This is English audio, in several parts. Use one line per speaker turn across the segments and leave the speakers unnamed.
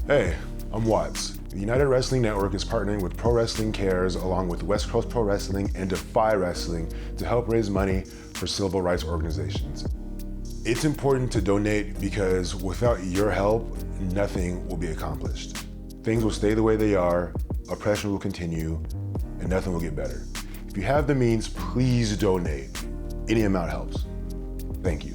Hey, I'm Watts. The United Wrestling Network is partnering with Pro Wrestling Cares along with West Coast Pro Wrestling and Defy Wrestling to help raise money for civil rights organizations. It's important to donate because without your help, nothing will be accomplished. Things will stay the way they are, oppression will continue, and nothing will get better. If you have the means, please donate. Any amount helps. Thank you.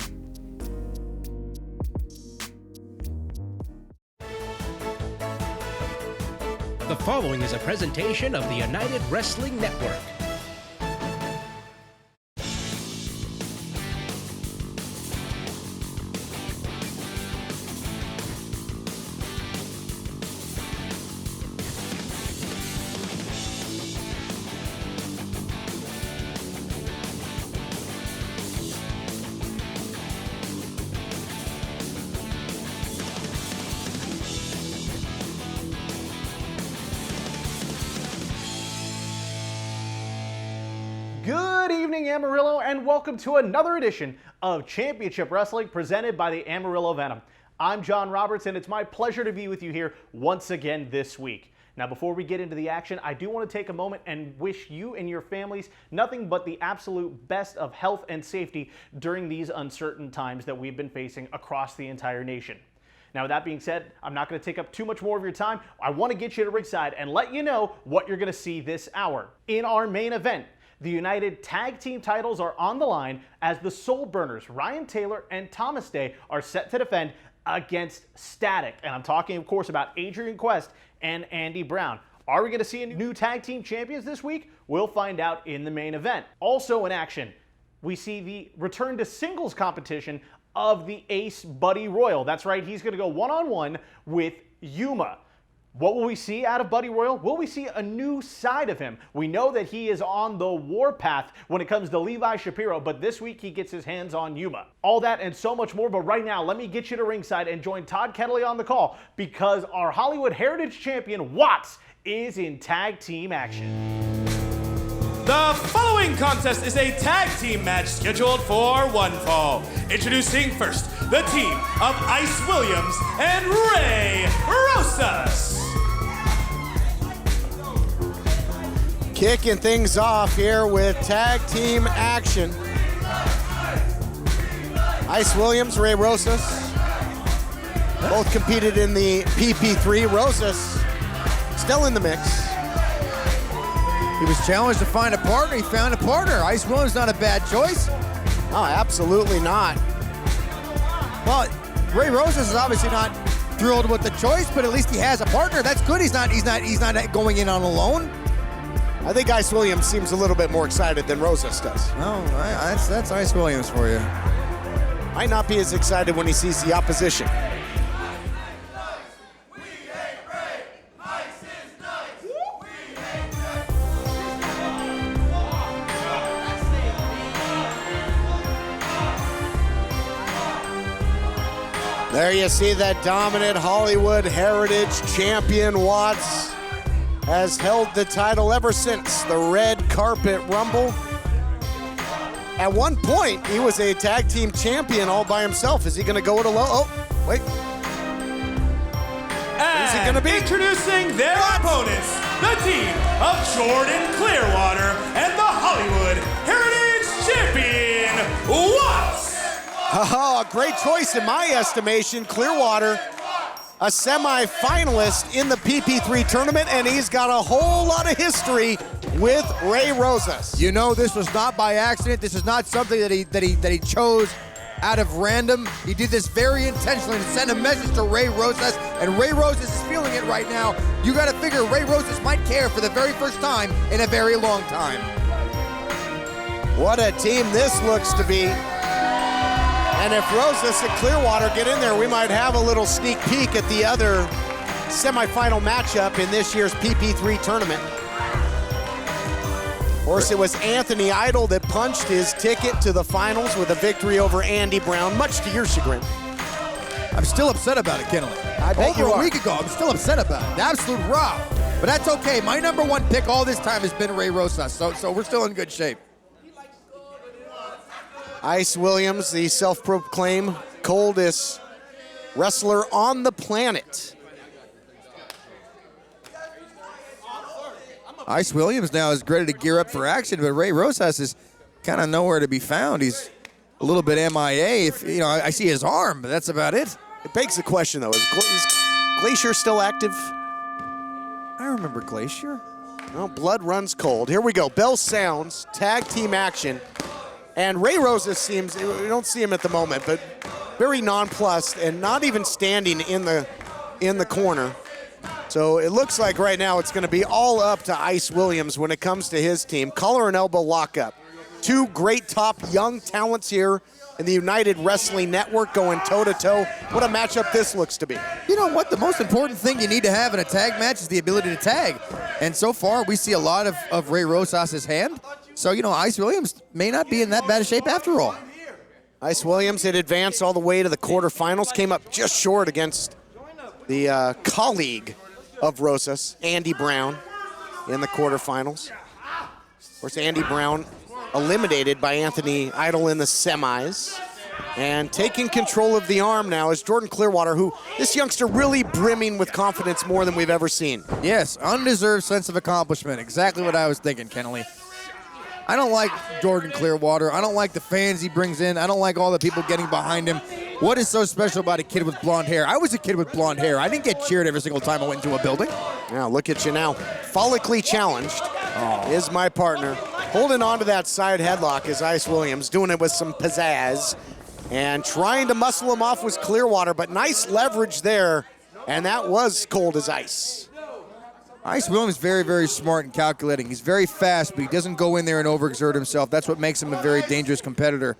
The following is a presentation of the United Wrestling Network.
Good evening, Amarillo, and welcome to another edition of Championship Wrestling presented by the Amarillo Venom. I'm Jon Roberts, and it's my pleasure to be with you here once again this week. Now, before we get into the action, I do want to take a moment and wish you and your families nothing but the absolute best of health and safety during these uncertain times that we've been facing across the entire nation. Now, with that being said, I'm not going to take up too much more of your time. I want to get you to ringside and let you know what you're going to see this hour. In our main event, the United Tag Team titles are on the line as the Soul Burners, Ryan Taylor and Thomas Day, are set to defend against Static. And I'm talking, of course, about Adrian Quest and Andy Brown. Are we going to see a new tag team champions this week? We'll find out in the main event. Also in action, we see the return to singles competition of the Ace Buddy Royal. That's right, he's going to go one-on-one with Yuma. What will we see out of Buddy Royal? Will we see a new side of him? We know that he is on the warpath when it comes to Levi Shapiro, but this week he gets his hands on Yuma. All that and so much more, but right now, let me get you to ringside and join Todd Kettley on the call because our Hollywood Heritage Champion, Watts, is in tag team action.
The following contest is a tag team match scheduled for one fall. Introducing first, the team of Ice Williams and Ray Rosas.
Kicking things off here with tag team action. Ice Williams, Ray Rosas, both competed in the PP3. Rosas still in the mix.
He was challenged to find a partner. He found a partner. Ice Williams not a bad choice.
No, absolutely not.
Well, Ray Rosas is obviously not thrilled with the choice, but at least he has a partner. That's good. He's not going in on alone.
I think Ice Williams seems a little bit more excited than Rosas does.
No, that's Ice Williams for you.
Might not be as excited when he sees the opposition. There you see that dominant Hollywood Heritage Champion Watts has held the title ever since the Red Carpet Rumble. At one point, he was a tag team champion all by himself. Is he going to go it alone? Oh, wait.
Who's it going to be? Introducing their opponents, the team of Jordan Clearwater and the Hollywood Heritage Champion, Watts.
Oh, a great choice in my estimation. Clearwater, a semi-finalist in the PP3 tournament, and he's got a whole lot of history with Ray Rosas.
You know, this was not by accident. This is not something that he chose out of random. He did this very intentionally to send a message to Ray Rosas, and Ray Rosas is feeling it right now. You got to figure Ray Rosas might care for the very first time in a very long time.
What a team this looks to be. And if Rosas and Clearwater get in there, we might have a little sneak peek at the other semifinal matchup in this year's PP3 tournament. Of course, it was Anthony Idol that punched his ticket to the finals with a victory over Andy Brown, much to your chagrin.
I'm still upset about it, Kennelly.
I bet you
Over
are.
a week ago, I'm still upset about it. The absolute rob. But that's okay. My number one pick all this time has been Ray Rosas, so we're still in good shape.
Ice Williams, the self-proclaimed coldest wrestler on the planet.
Ice Williams now is ready to gear up for action, but Ray Rosas is kind of nowhere to be found. He's a little bit MIA. If you know, I see his arm, but that's about it.
It begs the question, though, is Glacier still active?
I remember Glacier.
No, blood runs cold. Here we go. Bell sounds, tag team action. And Ray Rosas seems, we don't see him at the moment, but very nonplussed and not even standing in the corner. So it looks like right now it's going to be all up to Ice Williams when it comes to his team. Collar and elbow lockup. Two great top young talents here in the United Wrestling Network going toe-to-toe. What a matchup this looks to be.
You know what? The most important thing you need to have in a tag match is the ability to tag. And so far, we see a lot of Ray Rosas' hand. So, you know, Ice Williams may not be in that bad a shape after all.
Ice Williams had advanced all the way to the quarterfinals, came up just short against the colleague of Rosas, Andy Brown, in the quarterfinals. Of course, Andy Brown eliminated by Anthony Idol in the semis. And taking control of the arm now is Jordan Clearwater, who this youngster really brimming with confidence more than we've ever seen.
Yes, undeserved sense of accomplishment. Exactly what I was thinking, Kennelly. I don't like Jordan Clearwater. I don't like the fans he brings in. I don't like all the people getting behind him. What is so special about a kid with blonde hair? I was a kid with blonde hair. I didn't get cheered every single time I went into a building.
Now, look at you now. Follically challenged is my partner. Holding on to that side headlock is Ice Williams, doing it with some pizzazz. And trying to muscle him off was Clearwater, but nice leverage there. And that was cold as ice.
Ice Williams is very, very smart and calculating. He's very fast, but he doesn't go in there and overexert himself. That's what makes him a very dangerous competitor.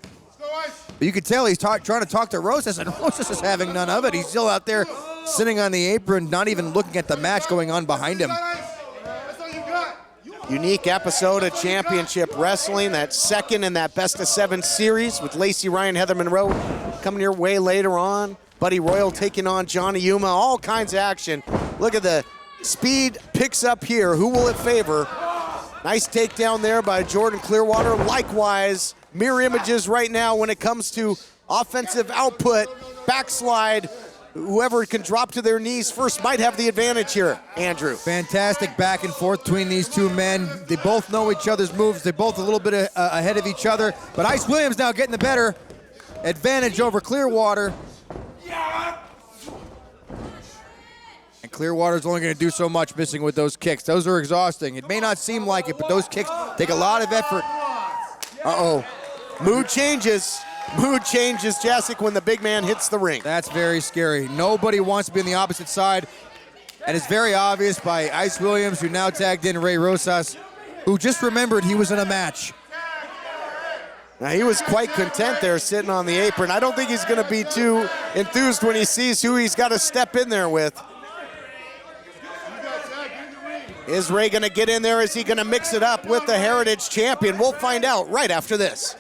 But you can tell he's trying to talk to Rosas, and Rosas is having none of it. He's still out there sitting on the apron, not even looking at the match going on behind him.
Unique episode of Championship Wrestling, that second in that best-of-7 series with Lacey Ryan, Heather Monroe coming your way later on. Buddy Royal taking on Johnny Yuma, all kinds of action. Look at the speed picks up here. Who will it favor? Nice takedown there by Jordan Clearwater. Likewise, mirror images right now when it comes to offensive output, backslide. Whoever can drop to their knees first might have the advantage here, Andrew.
Fantastic back and forth between these two men. They both know each other's moves. They're both a little bit ahead of each other. But Ice Williams now getting the better advantage over Clearwater. And Clearwater's only going to do so much missing with those kicks. Those are exhausting. It may not seem like it, but those kicks take a lot of effort.
Uh-oh. Mood changes. Mood changes, Jessic, when the big man hits the ring.
That's very scary. Nobody wants to be on the opposite side. And it's very obvious by Ice Williams, who now tagged in Ray Rosas, who just remembered he was in a match.
Now, he was quite content there sitting on the apron. I don't think he's going to be too enthused when he sees who he's got to step in there with. Is Ray going to get in there? Is he going to mix it up with the Heritage Champion? We'll find out right after this.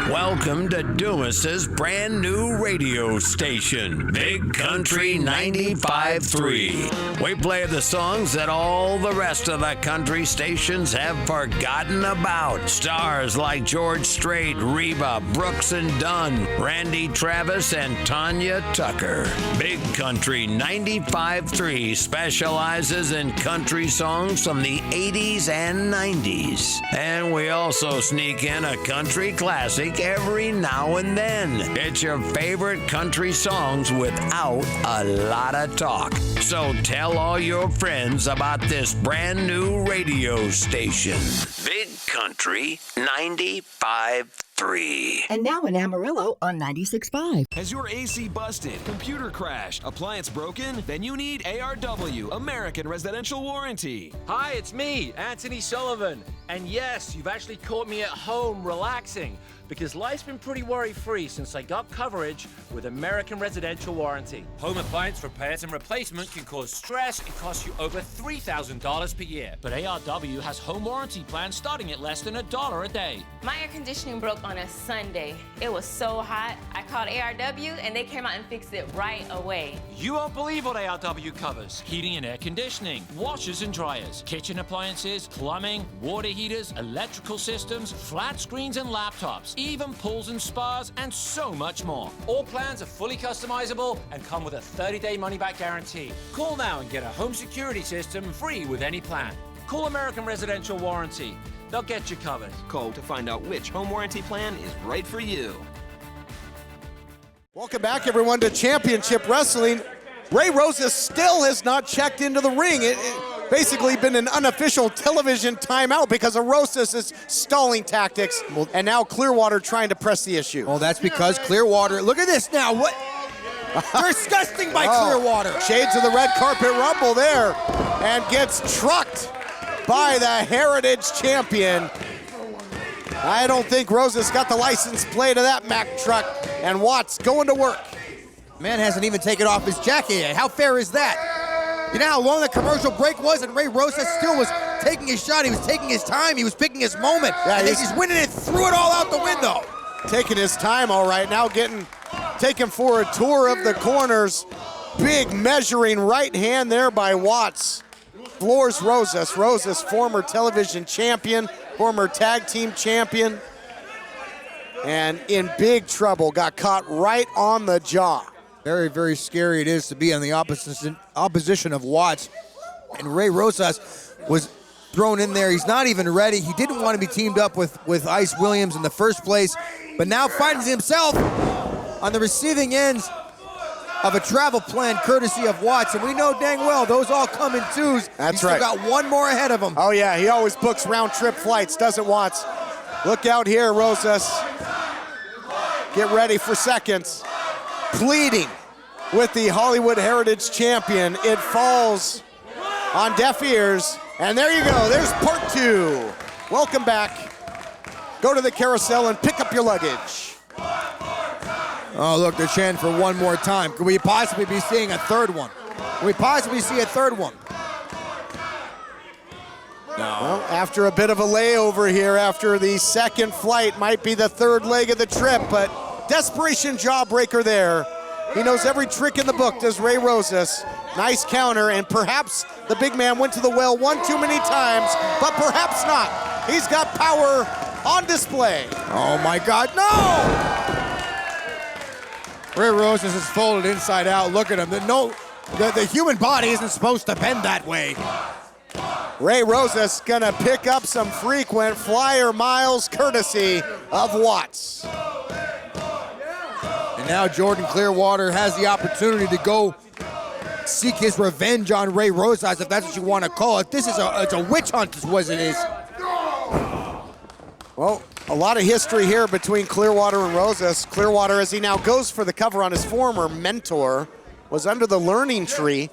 Welcome to Dumas's brand new radio station, Big Country 95.3. We play the songs that all the rest of the country stations have forgotten about. Stars like George Strait, Reba, Brooks and Dunn, Randy Travis, and Tanya Tucker. Big Country 95.3 specializes in country songs from the 80s and 90s. And we also sneak in a country classic every now and then. It's your favorite country songs without a lot of talk. So tell all your friends about this brand new radio station, Big Country 95.3.
And now in Amarillo on 96.5.
Has your AC busted, computer crashed, appliance broken? Then you need ARW, American Residential Warranty.
Hi, it's me, Anthony Sullivan. And yes, you've actually caught me at home relaxing, because life's been pretty worry-free since I got coverage with American Residential Warranty. Home appliance repairs and replacement can cause stress and cost you over $3,000 per year. But ARW has home warranty plans starting at less than $1 a day.
My air conditioning broke on a Sunday. It was so hot, I called ARW and they came out and fixed it right away.
You won't believe what ARW covers. Heating and air conditioning, washers and dryers, kitchen appliances, plumbing, water heaters, electrical systems, flat screens and laptops, even pools and spas, and so much more. All plans are fully customizable and come with a 30-day money-back guarantee. Call now and get a home security system free with any plan. Call American Residential Warranty. They'll get you covered.
Call to find out which home warranty plan is right for you.
Welcome back, everyone, to Championship Wrestling. Ray Rosas still has not checked into the ring. It basically been an unofficial television timeout because of Rosas' stalling tactics, and now Clearwater trying to press the issue.
Well, that's because Clearwater, look at this now. What? Disgusting by Clearwater.
Shades of the red carpet rumble there, and gets trucked by the Heritage Champion. I don't think Rosas got the license plate of that Mack truck, and Watts going to work.
Man hasn't even taken off his jacket yet. How fair is that? You know how long the commercial break was, and Ray Rosas still was taking his shot. He was taking his time. He was picking his moment.
Yeah,
and he's winning it, threw it all out the window.
Taking his time, all right. Now taken for a tour of the corners. Big measuring right hand there by Watts. Floors Rosas. Rosas, former television champion, former tag team champion, and in big trouble. Got caught right on the jaw.
Very, very scary it is to be on the opposition of Watts. And Ray Rosas was thrown in there. He's not even ready. He didn't want to be teamed up with Ice Williams in the first place, but now finds himself on the receiving ends of a travel plan courtesy of Watts. And we know dang well those all come in twos.
That's
He's
right.
Still got one more ahead of him.
Oh yeah, he always books round-trip flights, doesn't Watts? Look out here, Rosas. Get ready for seconds. Pleading with the Hollywood Heritage Champion. It falls on deaf ears. And there you go, there's part 2. Welcome back. Go to the carousel and pick up your luggage.
Oh, look, they're chanting for one more time. Could we possibly be seeing a third one? Could we possibly see a third one? No.
Well, after a bit of a layover here, after the second flight, might be the third leg of the trip, but desperation jawbreaker there. He knows every trick in the book, does Ray Rosas. Nice counter, and perhaps the big man went to the well one too many times, but perhaps not. He's got power on display.
Oh my God, no! Ray Rosas is folded inside out. Look at him. The human body isn't supposed to bend that way.
Ray Rosas gonna pick up some frequent flyer miles courtesy of Watts.
And now Jordan Clearwater has the opportunity to go seek his revenge on Ray Rosas, if that's what you want to call it. This is a witch hunt is what it is.
Well, a lot of history here between Clearwater and Rosas. Clearwater, as he now goes for the cover on his former mentor, was under the learning tree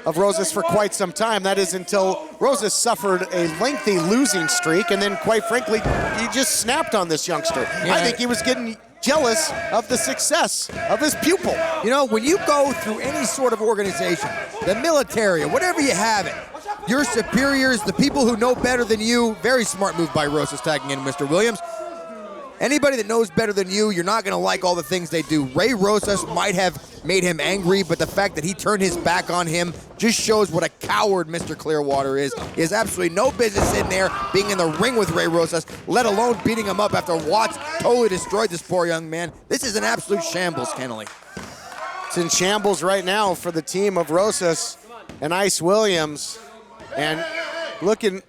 of Rosas for quite some time. That is until Rosas suffered a lengthy losing streak, and then, quite frankly, he just snapped on this youngster.
Yeah.
I think he was getting jealous of the success of his pupil.
You know, when you go through any sort of organization, the military, or whatever you have it, your superiors, the people who know better than you, very smart move by Rosas tagging in Mr. Williams. Anybody that knows better than you, you're not going to like all the things they do. Ray Rosas might have made him angry, but the fact that he turned his back on him just shows what a coward Mr. Clearwater is. He has absolutely no business in there being in the ring with Ray Rosas, let alone beating him up after Watts totally destroyed this poor young man. This is an absolute shambles, Kennelly.
It's in shambles right now for the team of Rosas and Ice Williams. And looking,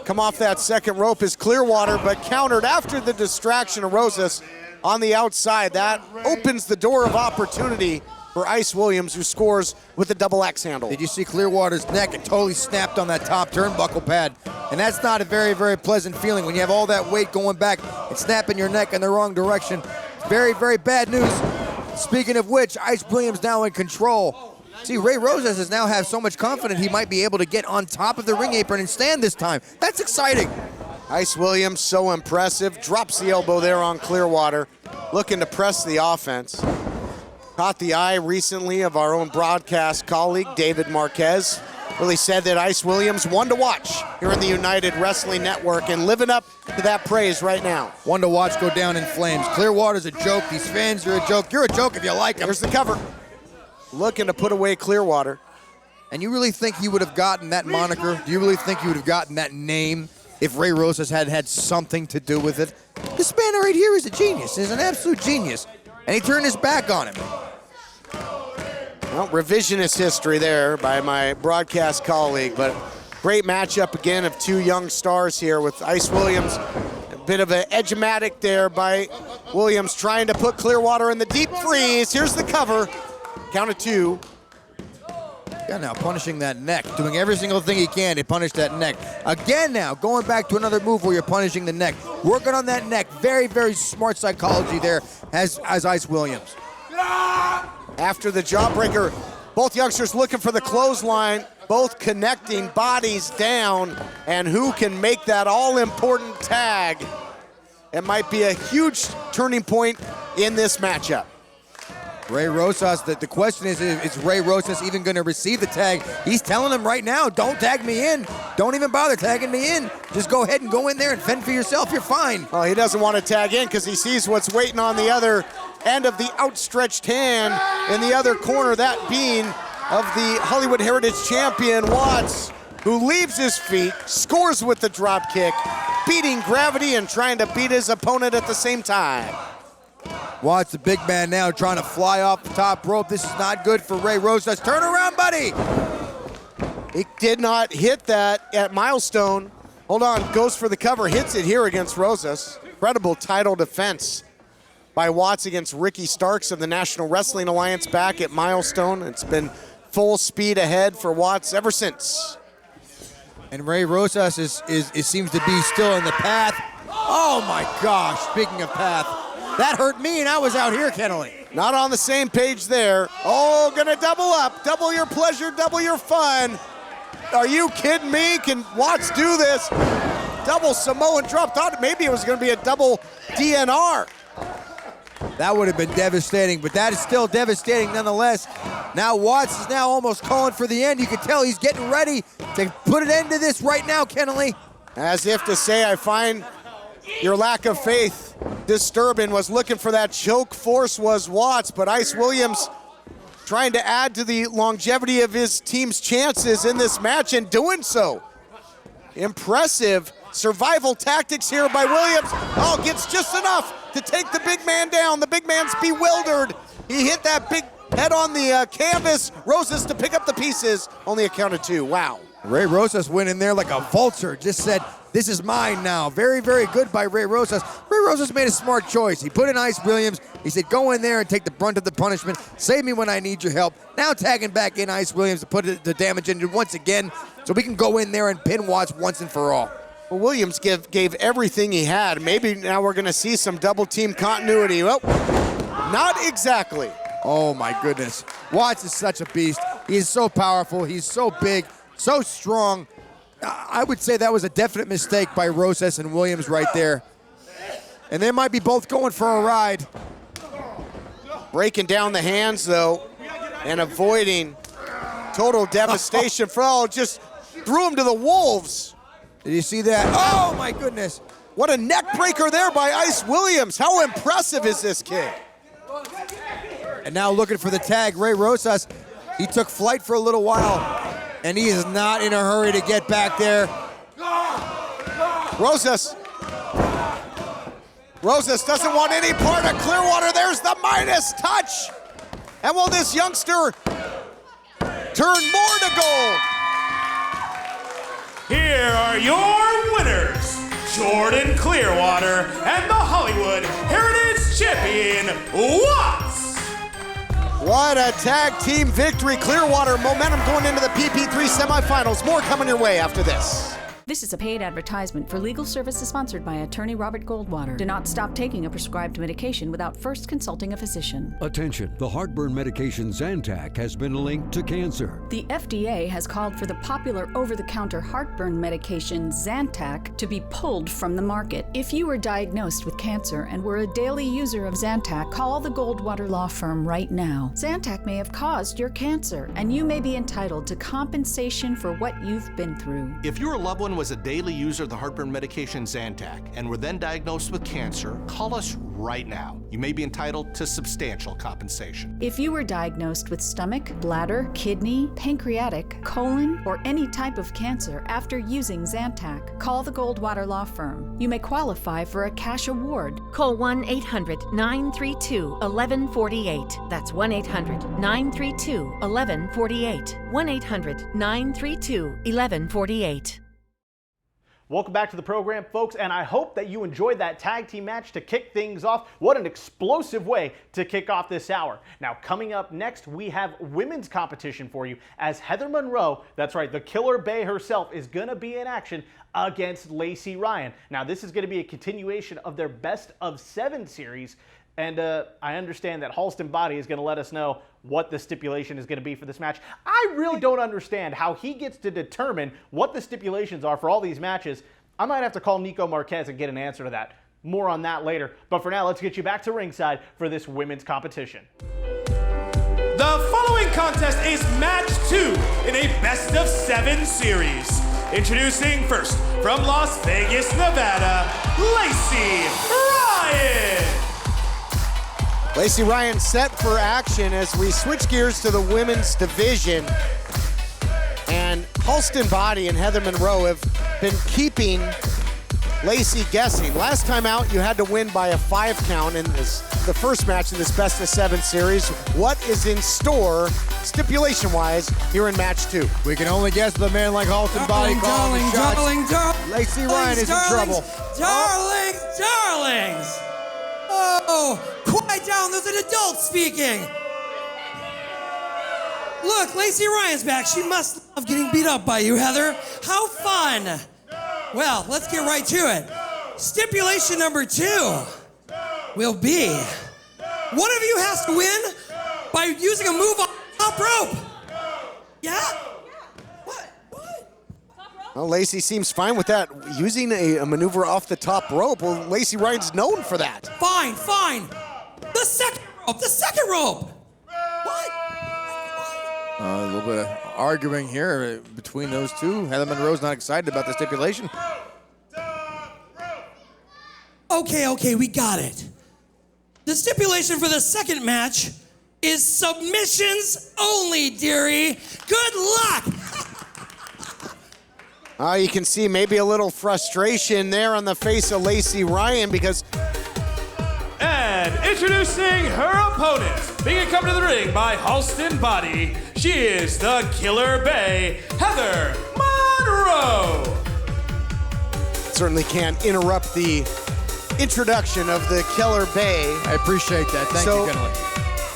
come off that second rope is Clearwater, but countered after the distraction of Rosas on the outside. That opens the door of opportunity for Ice Williams, who scores with a double axe handle.
Did you see Clearwater's neck? It totally snapped on that top turnbuckle pad. And that's not a very, very pleasant feeling when you have all that weight going back and snapping your neck in the wrong direction. Very, very bad news. Speaking of which, Ice Williams now in control. See, Ray Rosas has now have so much confidence he might be able to get on top of the ring apron and stand this time. That's exciting.
Ice Williams, so impressive. Drops the elbow there on Clearwater, looking to press the offense. Caught the eye recently of our own broadcast colleague, David Marquez. Really said that Ice Williams, one to watch here in the United Wrestling Network, and living up to that praise right now.
One to watch go down in flames. Clearwater's a joke. These fans are a joke. You're a joke if you like him.
Here's the cover. Looking to put away Clearwater.
And you really think he would have gotten that moniker? Do you really think he would have gotten that name if Ray Rosas had had something to do with it? This man right here is a genius. He's an absolute genius. And he turned his back on him.
Well, revisionist history there by my broadcast colleague, but Great matchup again of two young stars here with Ice Williams. A bit of an edge-matic there by Williams trying to put Clearwater in the deep freeze. Here's the cover. Count of 2.
Yeah, now punishing that neck, doing every single thing he can to punish that neck. Again now, going back to another move where you're punishing the neck. Working on that neck. Very, very smart psychology there as Ice Williams.
After the jawbreaker, both youngsters looking for the clothesline, both connecting bodies down, and who can make that all-important tag? It might be a huge turning point in this matchup.
Ray Rosas, the question is Ray Rosas even going to receive the tag? He's telling him right now, don't tag me in. Don't even bother tagging me in. Just go ahead and go in there and fend for yourself. You're fine.
Oh, he doesn't want to tag in because he sees what's waiting on the other end of the outstretched hand in the other corner, that being of the Hollywood Heritage Champion, Watts, who leaves his feet, scores with the drop kick, beating gravity and trying to beat his opponent at the same time.
Watts, the big man now, trying to fly off the top rope. This is not good for Ray Rosas. Turn around, buddy!
He did not hit that at Milestone. Hold on, goes for the cover, hits it here against Rosas. Incredible title defense by Watts against Ricky Starks of the National Wrestling Alliance back at Milestone. It's been full speed ahead for Watts ever since.
And Ray Rosas seems to be still in the path. Oh my gosh, speaking of path. That hurt me and I was out here, Kennelly.
Not on the same page there. Oh, gonna double up. Double your pleasure, double your fun. Are you kidding me? Can Watts do this? Double Samoan drop. Thought maybe it was gonna be a double DNR.
That would have been devastating, but that is still devastating nonetheless. Now Watts is now almost calling for the end. You can tell he's getting ready to put an end to this right now, Kennelly.
As if to say, I find your lack of faith disturbing. Was looking for that choke force was Watts, but Ice Williams trying to add to the longevity of his team's chances in this match and doing so. Impressive survival tactics here by Williams. Oh, gets just enough to take the big man down. The big man's bewildered. He hit that big head on the canvas. Rosas to pick up the pieces. Only a count of 2. Wow.
Ray Rosas went in there like a vulture, just said, this is mine now. Very, very good by Ray Rosas. Ray Rosas made a smart choice. He put in Ice Williams. He said, go in there and take the brunt of the punishment. Save me when I need your help. Now tagging back in Ice Williams to put the damage in once again so we can go in there and pin Watts once and for all.
Well, Williams gave everything he had. Maybe now we're going to see some double team continuity. Well, not exactly.
Oh, my goodness. Watts is such a beast. He is so powerful. He's so big, so strong. I would say that was a definite mistake by Rosas and Williams right there. And they might be both going for a ride.
Breaking down the hands, though, and avoiding total devastation. Just threw him to the wolves.
Did you see that? Oh, my goodness.
What a neck breaker there by Ice Williams. How impressive is this kid?
And now looking for the tag, Ray Rosas. He took flight for a little while, and he is not in a hurry to get back there.
Rosas doesn't want any part of Clearwater. There's the Midas touch. And will this youngster turn more to gold?
Here are your winners, Jordan Clearwater and the Hollywood Heritage Champion, Watts.
What a tag team victory. Clearwater momentum going into the PP3 semifinals. More coming your way after this.
This is a paid advertisement for legal services sponsored by attorney Robert Goldwater. Do not stop taking a prescribed medication without first consulting a physician.
Attention, the heartburn medication Zantac has been linked to cancer.
The FDA has called for the popular over-the-counter heartburn medication Zantac to be pulled from the market. If you were diagnosed with cancer and were a daily user of Zantac, call the Goldwater Law Firm right now. Zantac may have caused your cancer, and you may be entitled to compensation for what you've been through.
If your loved one someone was a daily user of the heartburn medication Zantac and were then diagnosed with cancer, call us right now. You may be entitled to substantial compensation.
If you were diagnosed with stomach, bladder, kidney, pancreatic, colon, or any type of cancer after using Zantac, call the Goldwater Law Firm. You may qualify for a cash award.
Call 1-800-932-1148. That's 1-800-932-1148. 1-800-932-1148.
Welcome back to the program, folks, and I hope that you enjoyed that tag team match to kick things off. What an explosive way to kick off this hour. Now, coming up next, we have women's competition for you as Heather Monroe, that's right, the Killer Bay herself, is going to be in action against Lacey Ryan. Now, this is going to be a continuation of their Best of 7 series, and I understand that Halston Body is going to let us know what the stipulation is going to be for this match. I really don't understand how he gets to determine what the stipulations are for all these matches. I might have to call Nico Marquez and get an answer to that. More on that later. But for now, let's get you back to ringside for this women's competition.
The following contest is match 2 in a Best of 7 series. Introducing first, from Las Vegas, Nevada, Lacey Ryan.
Lacey Ryan set for action as we switch gears to the women's division. And Halston Body and Heather Monroe have been keeping Lacey guessing. Last time out, you had to win by a 5 count in the first match in this Best of 7 series. What is in store, stipulation-wise, here in match 2?
We can only guess with a man like Halston Body calling the shots. Lacey Ryan is in trouble.
Darlings! Oh, quiet down, there's an adult speaking. Look, Lacey Ryan's back. She must love getting beat up by you, Heather. How fun. Well, let's get right to it. Stipulation number 2 will be one of you has to win by using a move on the top rope. Yeah?
Well, Lacey seems fine with that. Using a maneuver off the top rope. Well, Lacey Ryan's known for that.
Fine. The second rope. What?
A little bit of arguing here between those two. Heather Monroe's not excited about the stipulation.
Okay, we got it. The stipulation for the second match is submissions only, dearie. Good luck.
You can see maybe a little frustration there on the face of Lacey Ryan because...
And introducing her opponent, being accompanied to the ring by Halston Body, she is the Killer Bay, Heather Monroe.
Certainly can't interrupt the introduction of the Killer Bay.
I appreciate that. Thank you, Kenley.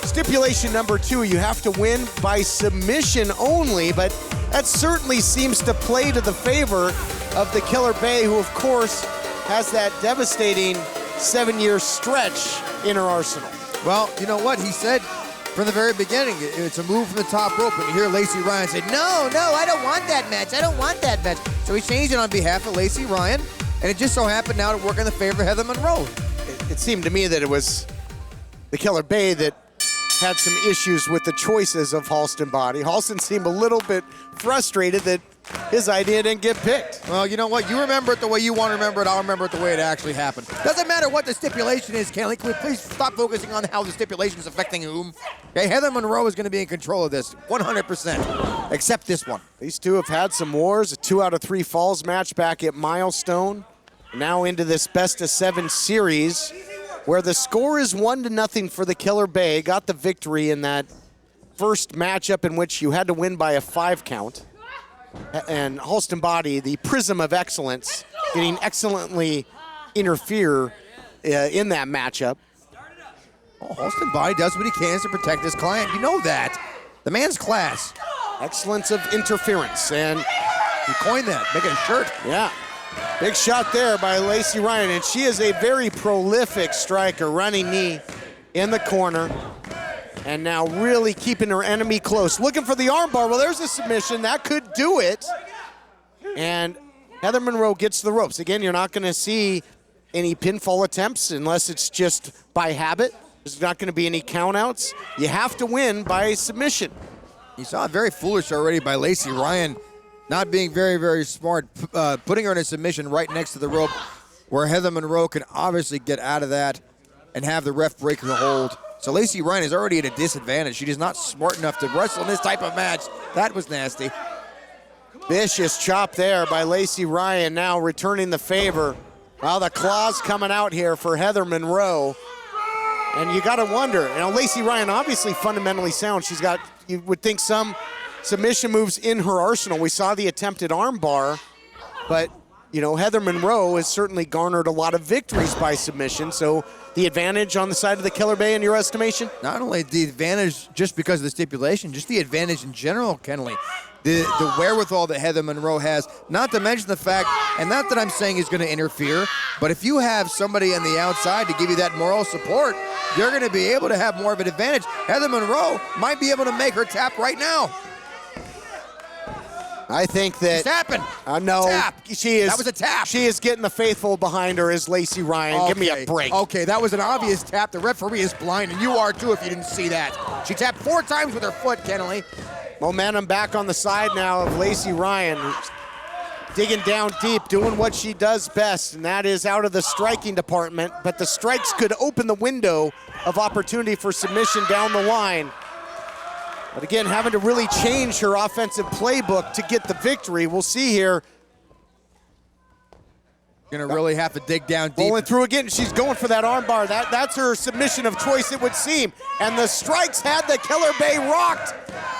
Stipulation number 2, you have to win by submission only, but that certainly seems to play to the favor of the Killer Bay, who, of course, has that devastating 7-year stretch in her arsenal.
Well, you know what? He said from the very beginning, it's a move from the top rope, and you hear Lacey Ryan say, no, I don't want that match. So he changed it on behalf of Lacey Ryan, and it just so happened now to work in the favor of Heather Monroe.
It seemed to me that it was the Killer Bay that had some issues with the choices of Halston Body. Halston seemed a little bit frustrated that his idea didn't get picked.
Well, you know what? You remember it the way you want to remember it. I'll remember it the way it actually happened. Doesn't matter what the stipulation is, Kenley. Can we please stop focusing on how the stipulation is affecting whom? Okay, Heather Monroe is going to be in control of this 100%, except this one.
These two have had some wars, a 2 out of 3 falls match back at Milestone. Now into this Best of 7 series, where the score is 1-0 for the Killer Bay. Got the victory in that first matchup in which you had to win by a 5 count. And Halston Body, the prism of excellence, getting excellently interfere in that matchup.
Oh, Halston Body does what he can to protect his client. You know that. The man's class.
Excellence of interference. And
he coined that, make it a shirt.
Yeah. Big shot there by Lacey Ryan, and she is a very prolific striker. Running knee in the corner, and now really keeping her enemy close. Looking for the armbar. Well, there's a submission. That could do it. And Heather Monroe gets the ropes. Again, you're not going to see any pinfall attempts unless it's just by habit. There's not going to be any countouts. You have to win by submission.
You saw it very foolish already by Lacey Ryan not being very, very smart, putting her in a submission right next to the rope where Heather Monroe can obviously get out of that and have the ref break her hold. So Lacey Ryan is already at a disadvantage. She is not smart enough to wrestle in this type of match. That was nasty.
Vicious chop there by Lacey Ryan, now returning the favor. Well, the claws coming out here for Heather Monroe. And you got to wonder, Lacey Ryan obviously fundamentally sound. She's got, you would think, some submission moves in her arsenal. We saw the attempted arm bar, but Heather Monroe has certainly garnered a lot of victories by submission. So the advantage on the side of the Killer Bay in your estimation?
Not only the advantage just because of the stipulation, just the advantage in general, Kenley. The wherewithal that Heather Monroe has, not to mention the fact, and not that I'm saying he's going to interfere, but if you have somebody on the outside to give you that moral support, you're going to be able to have more of an advantage. Heather Monroe might be able to make her tap right now.
I think that...
She's tapping.
No.
Tap.
She is.
That was a tap.
She is getting the faithful behind her is Lacey Ryan.
Okay.
Give me a break.
Okay, that was an obvious tap. The referee is blind, and you are too if you didn't see that. She tapped 4 times with her foot, Kenley.
Momentum back on the side now of Lacey Ryan, who's digging down deep, doing what she does best, and that is out of the striking department. But the strikes could open the window of opportunity for submission down the line. But again, having to really change her offensive playbook to get the victory. We'll see here.
Gonna really have to dig down deep.
Bowling through again. She's going for that arm bar. That's her submission of choice, it would seem. And the strikes had the Killer Bay rocked.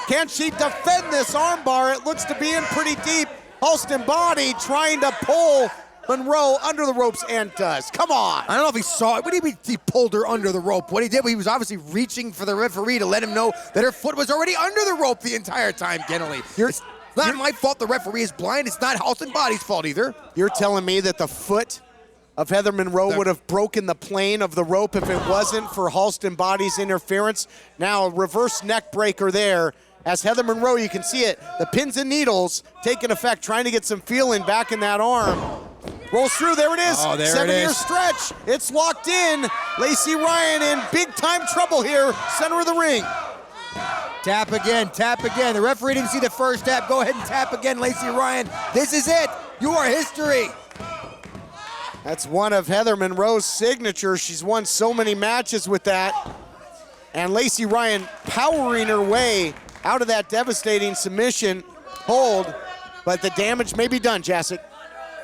Can she defend this arm bar? It looks to be in pretty deep. Halston Body trying to pull Monroe under the ropes and does. Come on.
I don't know if he saw it. What do you mean he pulled her under the rope? What he did, he was obviously reaching for the referee to let him know that her foot was already under the rope the entire time, Kenley. It's not my fault the referee is blind. It's not Halston Body's fault either.
You're telling me that the foot of Heather Monroe would have broken the plane of the rope if it wasn't for Halston Body's interference? Now a reverse neck breaker there. As Heather Monroe, you can see it, the pins and needles taking effect, trying to get some feeling back in that arm. Rolls through, there it is.
Oh, there
7-year
it is.
stretch. It's locked in. Lacey Ryan in big time trouble here, center of the ring.
Tap again, tap again. The referee didn't see the first tap. Go ahead and tap again, Lacey Ryan. This is it. You are history.
That's one of Heather Monroe's signatures. She's won so many matches with that. And Lacey Ryan powering her way out of that devastating submission hold, but the damage may be done, Jasic.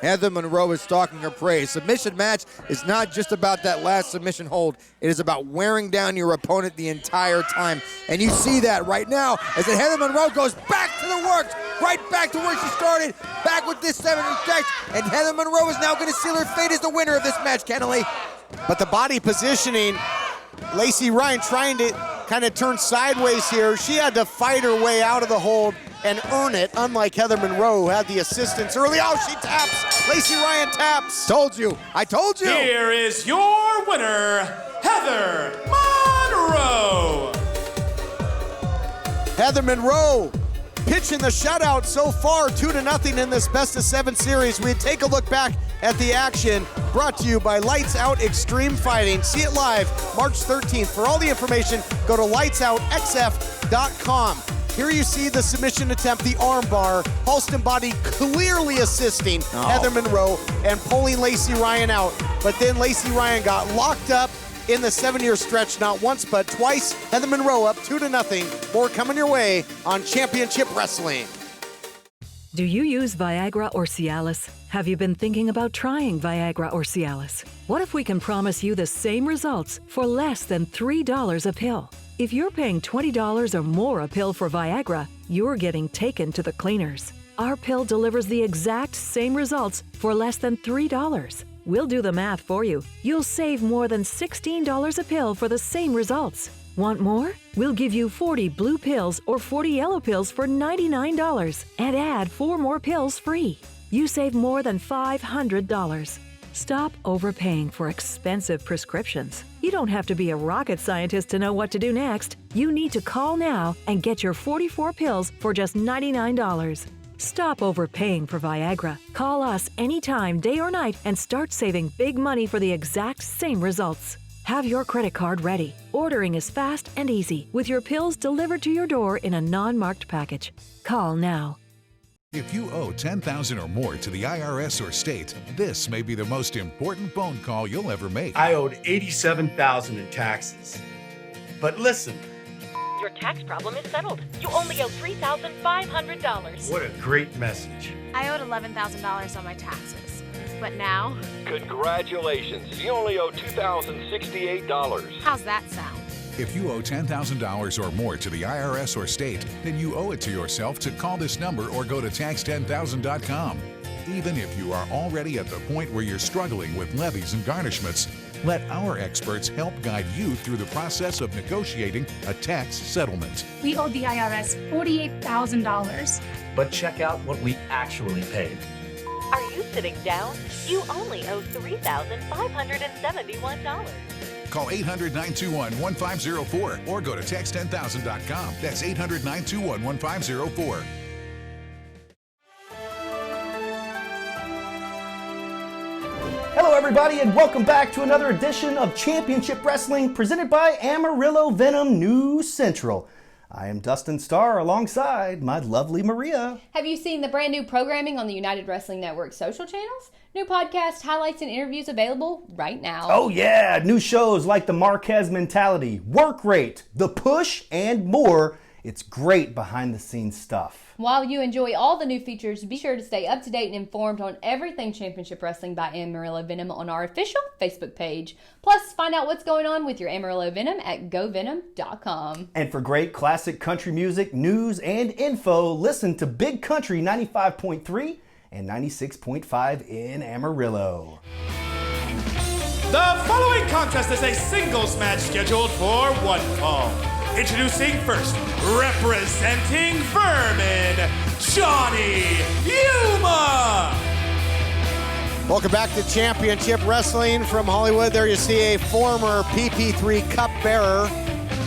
Heather Monroe is stalking her prey. Submission match is not just about that last submission hold. It is about wearing down your opponent the entire time. And you see that right now as Heather Monroe goes back to the works, right back to where she started, back with this 7-year stretch. And Heather Monroe is now going to seal her fate as the winner of this match, Kenley.
But the body positioning, Lacey Ryan trying to kind of turn sideways here. She had to fight her way out of the hold and earn it, unlike Heather Monroe, who had the assistance early. Oh, she taps. Lacey Ryan taps.
Told you. I told you.
Here is your winner, Heather Monroe.
Heather Monroe pitching the shutout so far, 2-0 in this best of 7 series. We take a look back at the action brought to you by Lights Out Extreme Fighting. See it live March 13th. For all the information, go to lightsoutxf.com. Here you see the submission attempt, the armbar. Halston Body clearly assisting Heather Monroe and pulling Lacey Ryan out. But then Lacey Ryan got locked up in the 7-year stretch, not once but twice. Heather Monroe up 2-0. More coming your way on Championship Wrestling.
Do you use Viagra or Cialis? Have you been thinking about trying Viagra or Cialis? What if we can promise you the same results for less than $3 a pill? If you're paying $20 or more a pill for Viagra, you're getting taken to the cleaners. Our pill delivers the exact same results for less than $3. We'll do the math for you. You'll save more than $16 a pill for the same results. Want more? We'll give you 40 blue pills or 40 yellow pills for $99 and add 4 more pills free. You save more than $500. Stop overpaying for expensive prescriptions. You don't have to be a rocket scientist to know what to do next. You need to call now and get your 44 pills for just $99. Stop overpaying for Viagra. Call us anytime, day or night, and start saving big money for the exact same results. Have your credit card ready. Ordering is fast and easy, with your pills delivered to your door in a non-marked package. Call now.
If you owe $10,000 or more to the IRS or state, this may be the most important phone call you'll ever make.
I owed $87,000 in taxes. But listen.
Your tax problem is settled. You only owe $3,500.
What a great message.
I owed $11,000 on my taxes. But now...
Congratulations. You only owe $2,068.
How's that sound?
If you owe $10,000 or more to the IRS or state, then you owe it to yourself to call this number or go to tax10000.com. Even if you are already at the point where you're struggling with levies and garnishments, let our experts help guide you through the process of negotiating a tax settlement.
We owed the IRS $48,000.
But check out what we actually paid.
Are you sitting down? You only owe $3,571.
Call 800-921-1504 or go to tax10000.com. That's 800-921-1504.
Hello, everybody, and welcome back to another edition of Championship Wrestling presented by Amarillo Venom News Central. I am Dustin Starr alongside my lovely Maria.
Have you seen the brand new programming on the United Wrestling Network social channels? New podcast highlights and interviews available right now.
Oh yeah, new shows like The Marquez Mentality, Work Rate, The Push, and more. It's great behind the scenes stuff.
While you enjoy all the new features, be sure to stay up to date and informed on everything Championship Wrestling by Amarillo Venom on our official Facebook page. Plus, find out what's going on with your Amarillo Venom at govenom.com.
And for great classic country music, news, and info, listen to Big Country 95.3 and 96.5 in Amarillo.
The following contest is a singles match scheduled for one fall. Introducing first, representing Vermin, Johnny Yuma!
Welcome back to Championship Wrestling from Hollywood. There you see a former PP3 Cup bearer,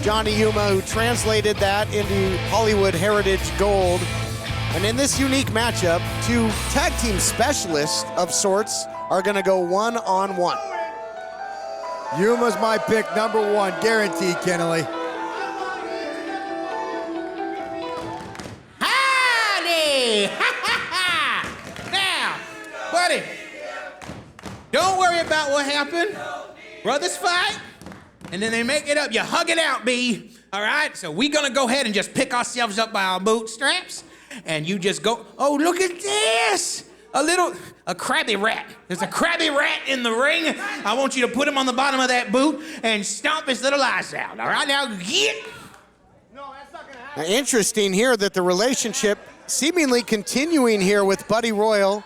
Johnny Yuma, who translated that into Hollywood Heritage Gold. And in this unique matchup, two tag team specialists of sorts are going to go one-on-one.
Yuma's my pick, number one, guaranteed, Kennelly.
Now, buddy, don't worry about what happened. Brothers fight, and then they make it up. You hug it out, B. All right? So we're going to go ahead and just pick ourselves up by our bootstraps, and you just go, oh, look at this. A crabby rat. There's a crabby rat in the ring. I want you to put him on the bottom of that boot and stomp his little eyes out. All right? Now, get.
Now, interesting here that the relationship seemingly continuing here with Buddy Royal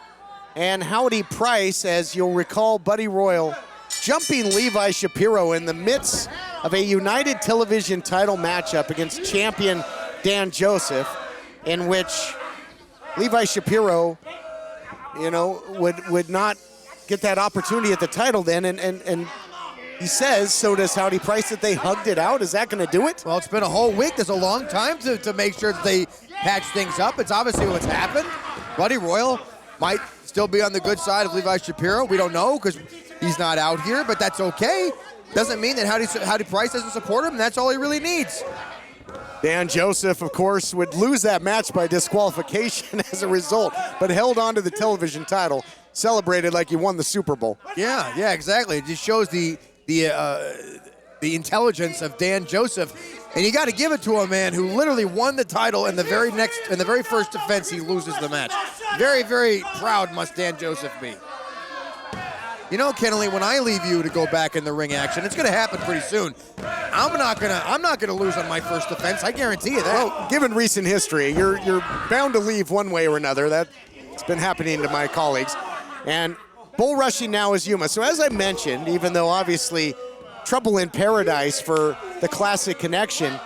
and Howdy Price, as you'll recall, Buddy Royal jumping Levi Shapiro in the midst of a United Television title matchup against champion Dan Joseph, in which Levi Shapiro, would not get that opportunity at the title then, and he says, so does Howdy Price, that they hugged it out. Is that going to do it?
Well, it's been a whole week. There's a long time to make sure that they patch things up. It's obviously what's happened. Buddy Royal might still be on the good side of Levi Shapiro. We don't know because he's not out here, but that's okay. Doesn't mean that Howdy Price doesn't support him, and that's all he really needs.
Dan Joseph, of course, would lose that match by disqualification as a result, but held on to the television title, celebrated like he won the Super Bowl.
Yeah, exactly. It just shows the intelligence of Dan Joseph, and you got to give it to a man who literally won the title in the very first defense he loses the match. Very, very proud must Dan Joseph be. You know, Kennelly, when I leave you to go back in the ring action, it's going to happen pretty soon. I'm not gonna lose on my first defense. I guarantee you that.
Well, given recent history, you're bound to leave one way or another. That's been happening to my colleagues. And bull rushing now is Yuma. So as I mentioned, even though obviously trouble in paradise for the classic connection,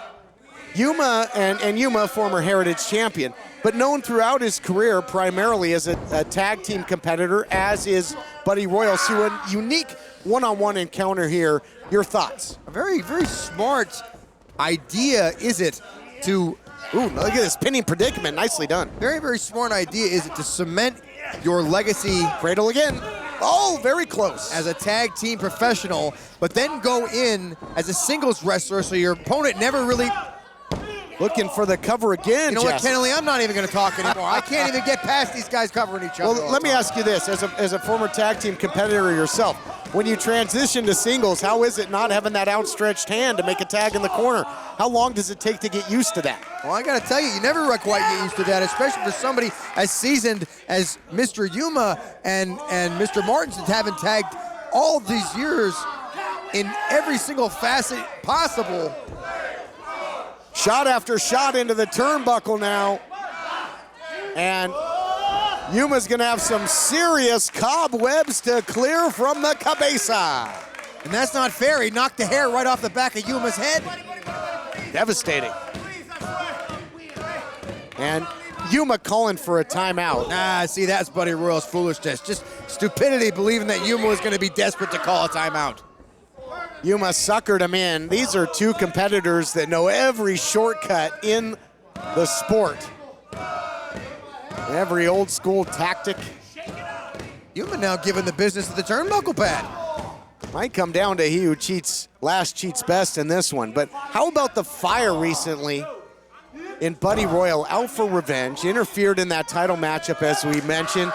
Yuma and Yuma, former Heritage champion, but known throughout his career primarily as a tag team competitor, as is Buddy Royal. So a unique one-on-one encounter here. Your thoughts?
A very, very smart idea is it to,
look at this pinning predicament, nicely done.
Very, very smart idea is it to cement your legacy.
Cradle again. Oh, very close.
As a tag team professional, but then go in as a singles wrestler so your opponent never really
Looking for the cover again,
You know what,
Jess.
Kennedy? I'm not even going to talk anymore. I can't even get past these guys covering each other.
Well, let me ask you this, as a former tag team competitor yourself, when you transition to singles, how is it not having that outstretched hand to make a tag in the corner? How long does it take to get used to that?
Well, I got to tell you, you never quite get used to that, especially for somebody as seasoned as Mr. Yuma and Mr. Martinson, having tagged all these years in every single facet possible.
Shot after shot into the turnbuckle now. And Yuma's gonna have some serious cobwebs to clear from the cabeza.
And that's not fair. He knocked the hair right off the back of Yuma's head.
Devastating. And Yuma calling for a timeout.
See, that's Buddy Royal's foolishness. Just stupidity, believing that Yuma was gonna be desperate to call a timeout.
Yuma suckered him in. These are two competitors that know every shortcut in the sport. Every old school tactic.
Yuma now giving the business of the turnbuckle pad.
Might come down to he who last cheats best in this one. But how about the fire recently in Buddy Royal? Out for revenge. Interfered in that title matchup, as we mentioned.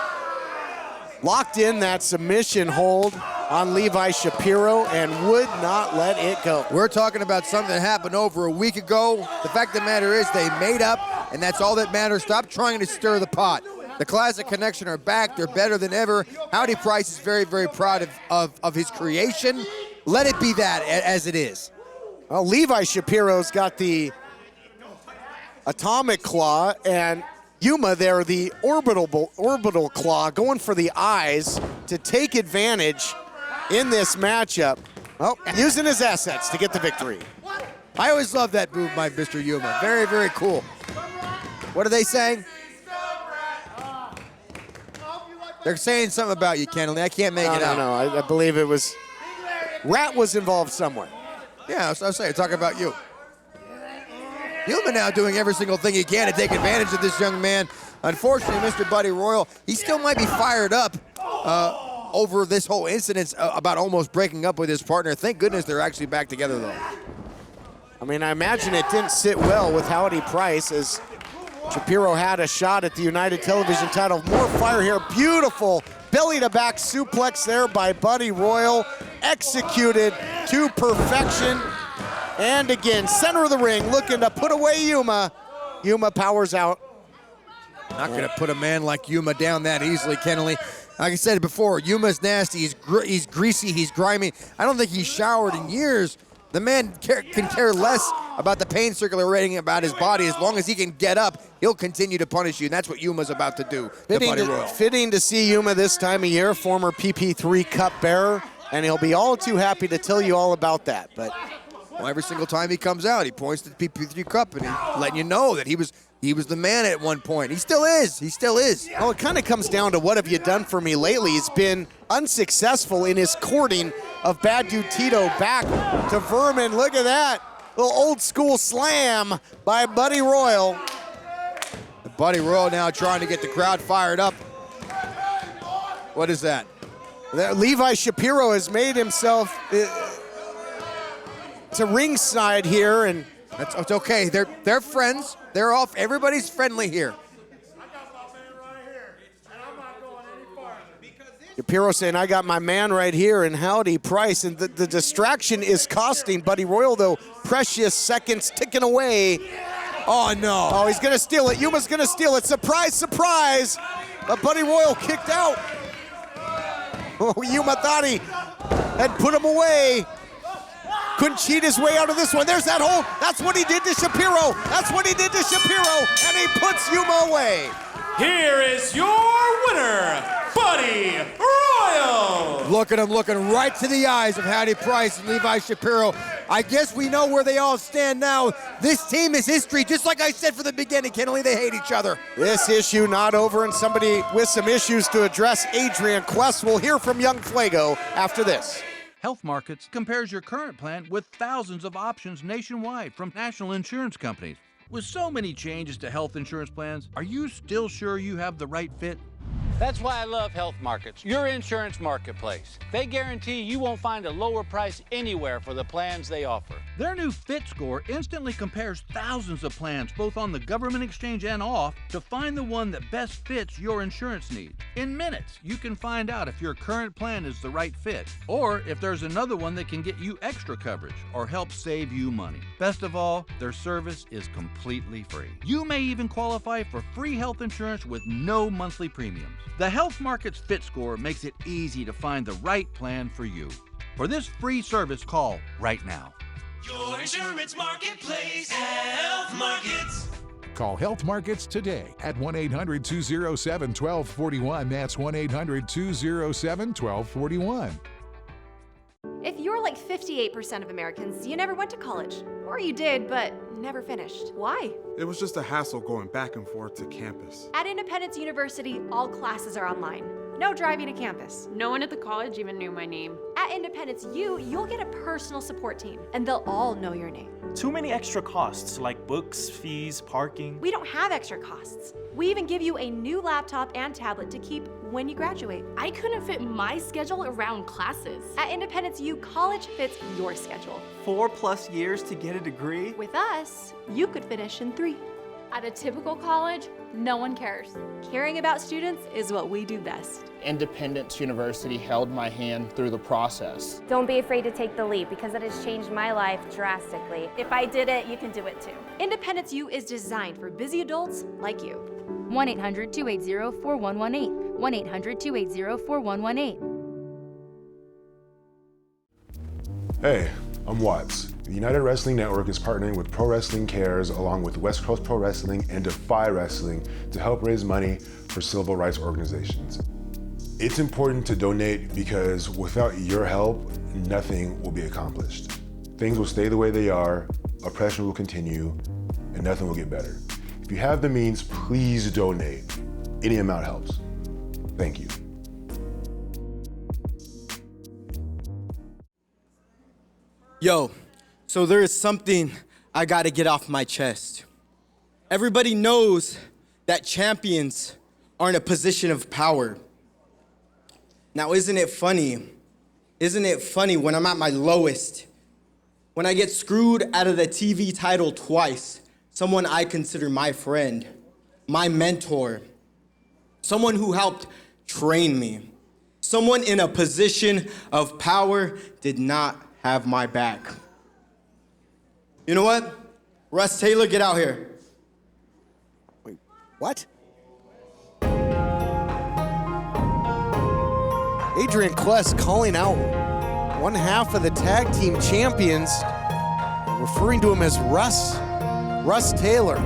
Locked in that submission hold on Levi Shapiro and would not let it go.
We're talking about something that happened over a week ago. The fact of the matter is they made up, and that's all that matters. Stop trying to stir the pot. The Classic Connection are back. They're better than ever. Howdy Price is very, very proud of his creation. Let it be that as it is.
Well, Levi Shapiro's got the atomic claw, and Yuma there, the orbital claw, going for the eyes to take advantage in this matchup. Well, using his assets to get the victory.
I always love that move by Mr. Yuma. Very, very cool. What are they saying? They're saying something about you, Kennedy. I can't make it out.
No, I believe it was... Rat was involved somewhere.
Yeah, that's what I'm saying. Talking about you. Yuma now doing every single thing he can to take advantage of this young man. Unfortunately, Mr. Buddy Royal, he still might be fired up over this whole incident about almost breaking up with his partner. Thank goodness they're actually back together, though.
I mean, I imagine it didn't sit well with Howdy Price as Shapiro had a shot at the United Television title. More fire here. Beautiful belly-to-back suplex there by Buddy Royal. Executed to perfection. And again, center of the ring, looking to put away Yuma. Yuma powers out.
Not going to put a man like Yuma down that easily, Kennedy. Like I said before, Yuma's nasty. He's greasy. He's grimy. I don't think he's showered in years. The man can care less about the pain circulating about his body. As long as he can get up, he'll continue to punish you, and that's what Yuma's about to do.
Fitting to see Yuma this time of year, former PP3 Cup bearer, and he'll be all too happy to tell you all about that. But
well, every single time he comes out, he points to the PP3 Cup, and he's letting you know that he was the man at one point. He still is. He still is.
Well, it kind of comes down to what have you done for me lately. He's been unsuccessful in his courting of Bad Dude Tito back to Vermin. Look at that. Little old school slam by Buddy Royal.
Buddy Royal now trying to get the crowd fired up. What is that?
Levi Shapiro has made himself to ringside here, and
it's okay. They're friends. They're off. Everybody's friendly here.
Shapiro saying, I got my man right here, and Howdy Price. And the distraction is costing Buddy Royal, though. Precious seconds ticking away.
Oh, no.
Oh, he's going to steal it. Yuma's going to steal it. Surprise, surprise. But Buddy Royal kicked out. Oh, Yuma thought he had put him away. Couldn't cheat his way out of this one. There's that hold. That's what he did to Shapiro. That's what he did to Shapiro. And he puts Yuma away.
Here is your winner, Buddy Royal.
Look at him looking right to the eyes of Howdy Price and Levi Shapiro. I guess we know where they all stand now. This team is history. Just like I said from the beginning, Kennedy, they hate each other.
This issue not over, and somebody with some issues to address, Adrian Quest. We'll hear from Young Fuego after this.
Health Markets compares your current plan with thousands of options nationwide from national insurance companies. With so many changes to health insurance plans, are you still sure you have the right fit?
That's why I love Health Markets, your insurance marketplace. They guarantee you won't find a lower price anywhere for the plans they offer.
Their new Fit Score instantly compares thousands of plans, both on the government exchange and off, to find the one that best fits your insurance needs. In minutes, you can find out if your current plan is the right fit, or if there's another one that can get you extra coverage or help save you money. Best of all, their service is completely free. You may even qualify for free health insurance with no monthly premiums. The Health Markets Fit Score makes it easy to find the right plan for you. For this free service, call right now.
Your insurance marketplace, Health Markets.
Call Health Markets today at 1-800-207-1241. That's 1-800-207-1241.
If you're like 58% of Americans, you never went to college. Or you did, but never finished. Why?
It was just a hassle going back and forth to campus.
At Independence University, all classes are online. No driving to campus.
No one at the college even knew my name.
At Independence U, you'll get a personal support team, and they'll all know your name.
Too many extra costs, like books, fees, parking.
We don't have extra costs. We even give you a new laptop and tablet to keep when you graduate.
I couldn't fit my schedule around classes.
At Independence U, college fits your schedule.
4+ years to get a degree?
With us, you could finish in 3.
At a typical college, no one cares.
Caring about students is what we do best.
Independence University held my hand through the process.
Don't be afraid to take the leap because it has changed my life drastically. If I did it, you can do it too.
Independence U is designed for busy adults like you.
1-800-280-4118. 1-800-280-4118.
Hey, I'm Watts. The United Wrestling Network is partnering with Pro Wrestling Cares along with West Coast Pro Wrestling and Defy Wrestling to help raise money for civil rights organizations. It's important to donate because without your help, nothing will be accomplished. Things will stay the way they are, oppression will continue, and nothing will get better. If you have the means, please donate. Any amount helps. Thank you.
Yo, so there is something I gotta get off my chest. Everybody knows that champions are in a position of power. Now, isn't it funny? Isn't it funny when I'm at my lowest, when I get screwed out of the TV title twice, someone I consider my friend, my mentor, someone who helped train me, someone in a position of power did not have my back. You know what? Russ Taylor, get out here.
Wait, what? Adrian Quest calling out one half of the tag team champions, referring to him as Russ Taylor,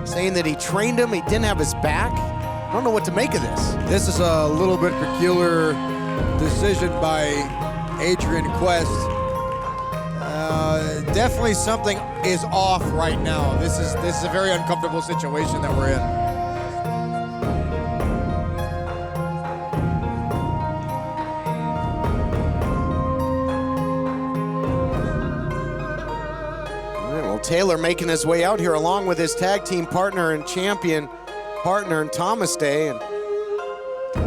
saying that he trained him, he didn't have his back. I don't know what to make of this.
This is a little bit peculiar decision by Adrian Quest. Definitely something is off right now. This is a very uncomfortable situation that we're in.
Taylor making his way out here along with his tag team partner and champion partner in Thomas Day, and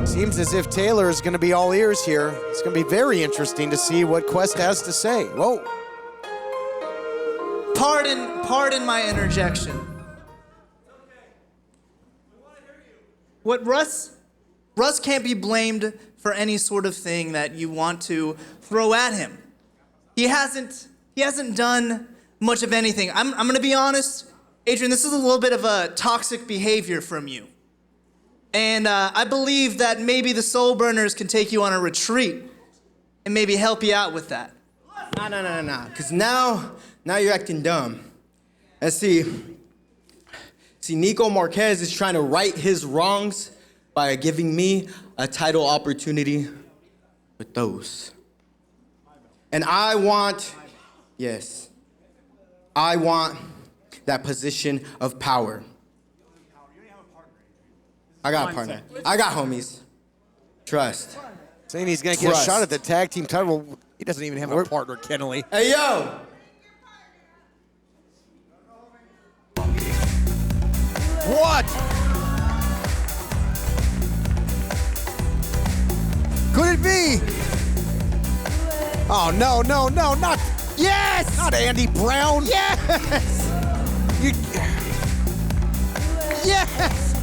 seems as if Taylor is going to be all ears here. It's going to be very interesting to see what Quest has to say. Whoa.
Pardon my interjection. What Russ can't be blamed for any sort of thing that you want to throw at him. He hasn't done much of anything. I'm gonna be honest, Adrian, this is a little bit of a toxic behavior from you. And I believe that maybe the Soul Burners can take you on a retreat and maybe help you out with that.
No, because now you're acting dumb. Let's see, Nico Marquez is trying to right his wrongs by giving me a title opportunity with those. And I want that position of power. I got a partner. I got homies. Trust.
Saying he's going to get a shot at the tag team title. He doesn't even have a partner, Kennelly.
Hey, yo!
What? Oh, no, not...
Yes!
Not Andy Brown.
Yes! Yes!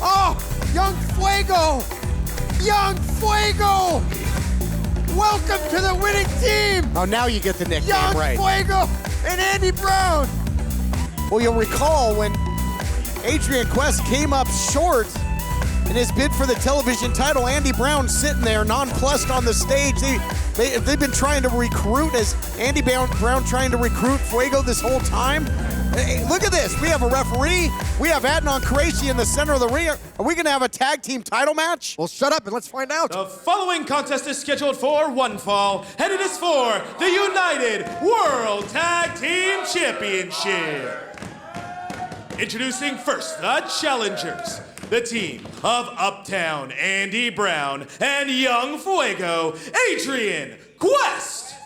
Oh, Young Fuego! Young Fuego! Welcome to the winning team!
Oh, now you get the nickname
Young
right.
Fuego and Andy Brown!
Well, you'll recall when Adrian Quest came up short in his bid for the television title, Andy Brown sitting there nonplussed on the stage. They've been trying to recruit, as Andy Brown trying to recruit Fuego this whole time. Hey, look at this. We have a referee. We have Adnan Qureshi in the center of the ring. Are we going to have a tag team title match?
Well, shut up and let's find out.
The following contest is scheduled for one fall, and it is for the United World Tag Team Championship. Introducing first the challengers, the team of Uptown Andy Brown and Young Fuego, Adrian Quest.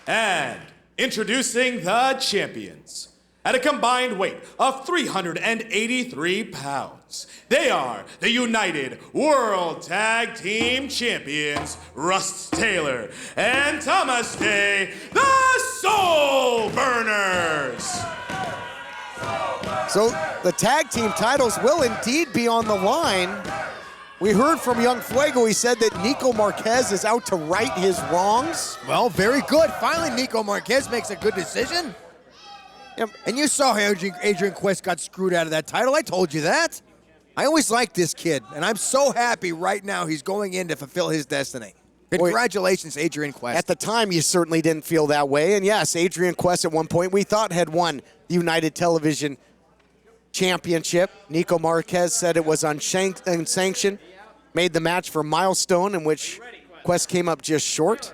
And introducing the champions, at a combined weight of 383 pounds, they are the United World Tag Team Champions, Russ Taylor and Thomas Day, the Soul Burners.
So the tag team titles will indeed be on the line. We heard from Young Fuego. He said that Nico Marquez is out to right his wrongs.
Well, very good. Finally, Nico Marquez makes a good decision. Yep. And you saw how Adrian Quest got screwed out of that title. I told you that. I always liked this kid, and I'm so happy right now he's going in to fulfill his destiny. Congratulations, Adrian Quest.
At the time, you certainly didn't feel that way. And yes, Adrian Quest at one point we thought had won the United Television Championship. Nico Marquez said it was unsanctioned. Made the match for Milestone, in which Quest came up just short,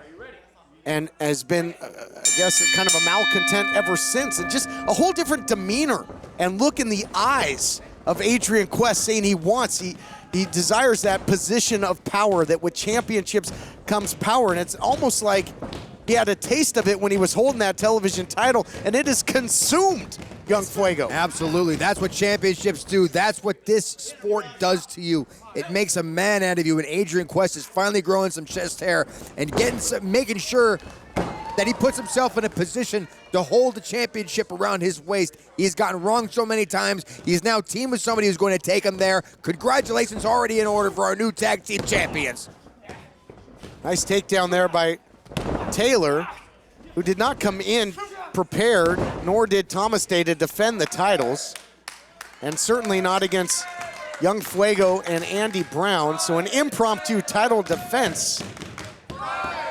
and has been, I guess, kind of a malcontent ever since. And just a whole different demeanor and look in the eyes of Adrian Quest, saying he desires that position of power, that with championships comes power. And it's almost like he had a taste of it when he was holding that television title, and it is consumed Young Fuego.
Absolutely. That's what championships do. That's what this sport does to you. It makes a man out of you, and Adrian Quest is finally growing some chest hair and making sure that he puts himself in a position to hold the championship around his waist. He's gotten wrong so many times. He's now teamed with somebody who's going to take him there. Congratulations already in order for our new tag team champions.
Nice takedown there by Taylor, who did not come in prepared, nor did Thomas Day to defend the titles, and certainly not against Young Fuego and Andy Brown. So an impromptu title defense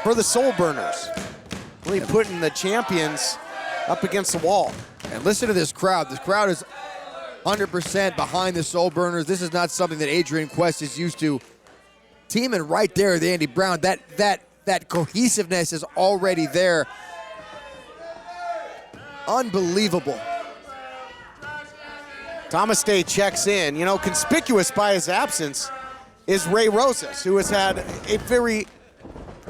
for the Soul Burners, really putting the champions up against the wall.
And listen to this crowd. This crowd is 100% behind the Soul Burners. This is not something that Adrian Quest is used to. Teaming right there with Andy Brown, that cohesiveness is already there. Unbelievable.
Thomas Day checks in. You know, conspicuous by his absence is Ray Rosas, who has had a very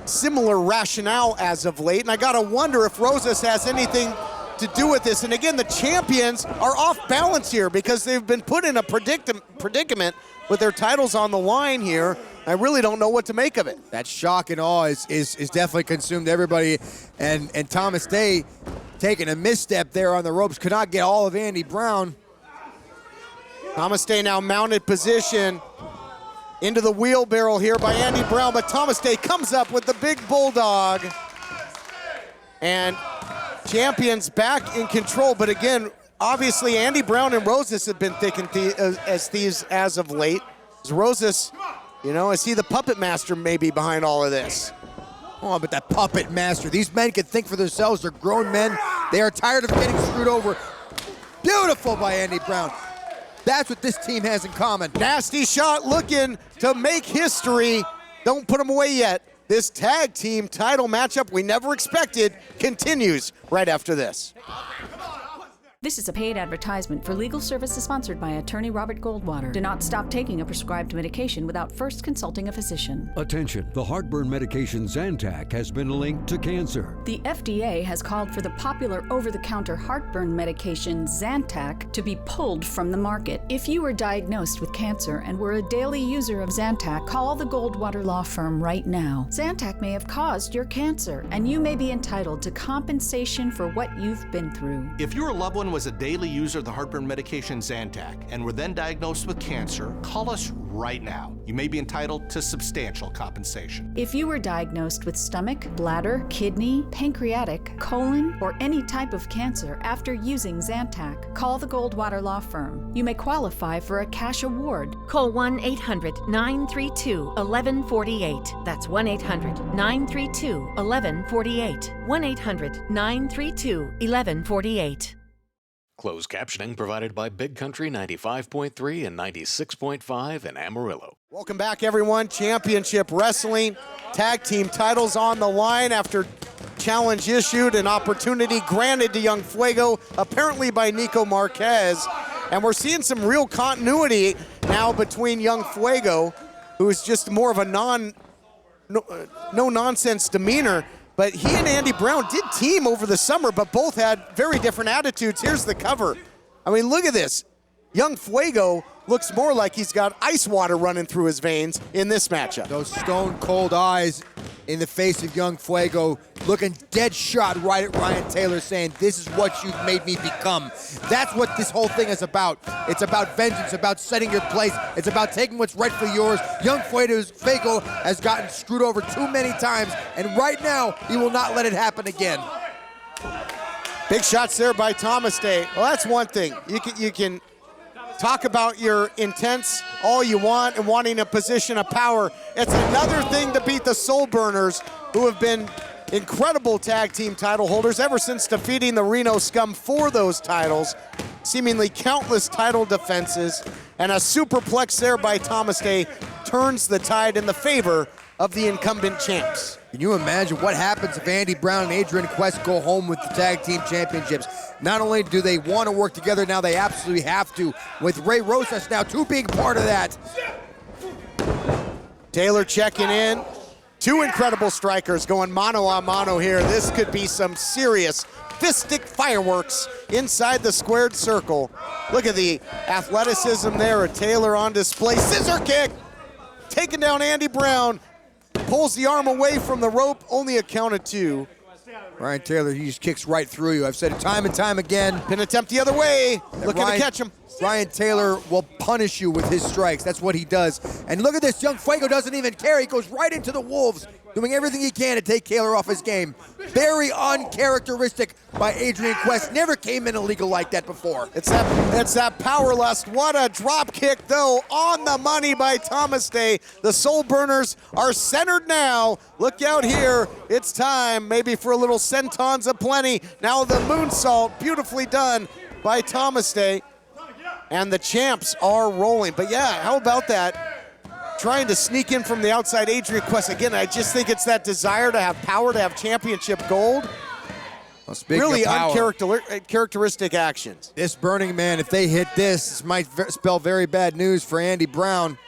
similar rationale as of late. And I gotta wonder if Rosas has anything to do with this. And again, the champions are off balance here because they've been put in a predicament with their titles on the line here. I really don't know what to make of it.
That shock and awe is definitely consumed everybody. And Thomas Day taking a misstep there on the ropes, could not get all of Andy Brown.
Thomas Day now mounted position into the wheelbarrow here by Andy Brown, but Thomas Day comes up with the big bulldog. And champions back in control, but again, obviously Andy Brown and Rosas have been thick as thieves as of late. As Rosas, you know, is he the puppet master maybe behind all of this?
Oh, but that puppet master. These men can think for themselves. They're grown men. They are tired of getting screwed over. Beautiful by Andy Brown. That's what this team has in common.
Nasty shot looking to make history. Don't put him away yet. This tag team title matchup we never expected continues right after this.
This is a paid advertisement for legal services sponsored by attorney Robert Goldwater. Do not stop taking a prescribed medication without first consulting a physician.
Attention, the heartburn medication Zantac has been linked to cancer.
The FDA has called for the popular over-the-counter heartburn medication Zantac to be pulled from the market. If you were diagnosed with cancer and were a daily user of Zantac, call the Goldwater Law Firm right now. Zantac may have caused your cancer, and you may be entitled to compensation for what you've been through.
If your loved one was a daily user of the heartburn medication Zantac and were then diagnosed with cancer, call us right now. You may be entitled to substantial compensation.
If you were diagnosed with stomach, bladder, kidney, pancreatic, colon, or any type of cancer after using Zantac, call the Goldwater Law Firm. You may qualify for a cash award.
Call 1-800-932-1148. That's 1-800-932-1148. 1-800-932-1148.
Closed captioning provided by Big Country 95.3 and 96.5 in Amarillo.
Welcome back, everyone. Championship Wrestling. Tag team titles on the line after challenge issued, an opportunity granted to Young Fuego, apparently by Nico Marquez. And we're seeing some real continuity now between Young Fuego, who is just more of a no-nonsense demeanor. But he and Andy Brown did team over the summer, but both had very different attitudes. Here's the cover. I mean, look at this. Young Fuego looks more like he's got ice water running through his veins in this matchup.
Those stone cold eyes in the face of Young Fuego, looking dead shot right at Ryan Taylor, saying, this is what you've made me become. That's what this whole thing is about. It's about vengeance, about setting your place. It's about taking what's rightfully yours. Young Fuego has gotten screwed over too many times, and right now, he will not let it happen again.
Big shots there by Thomas Day. Well, that's one thing. You can talk about your intents all you want and wanting a position of power. It's another thing to beat the Soul Burners, who have been incredible tag team title holders ever since defeating the Reno Scum for those titles. Seemingly countless title defenses, and a superplex there by Thomas Day turns the tide in the favor of the incumbent champs.
Can you imagine what happens if Andy Brown and Adrian Quest go home with the tag team championships? Not only do they want to work together, now they absolutely have to, with Ray Rosas now too being part of that.
Taylor checking in. Two incredible strikers going mano a mano here. This could be some serious fistic fireworks inside the squared circle. Look at the athleticism there of Taylor on display. Scissor kick, taking down Andy Brown. Pulls the arm away from the rope, only a count of two.
Ryan Taylor, he just kicks right through you. I've said it time and time again.
Pin attempt the other way, looking to catch him.
Ryan Taylor will punish you with his strikes. That's what he does. And look at this, Young Fuego doesn't even care. He goes right into the Wolves, doing everything he can to take Taylor off his game. Very uncharacteristic by Adrian Quest. Never came in illegal like that before.
It's that power lust. What a drop kick, though, on the money by Thomas Day. The Soul Burners are centered now. Look out here. It's time maybe for a little sentons aplenty. Now the moonsault, beautifully done by Thomas Day. And the champs are rolling. But yeah, how about that? Trying to sneak in from the outside, Adrian Quest. Again, I just think it's that desire to have power, to have championship gold.
Well,
really uncharacteristic actions.
This Burning Man, if they hit this might spell very bad news for Andy Brown.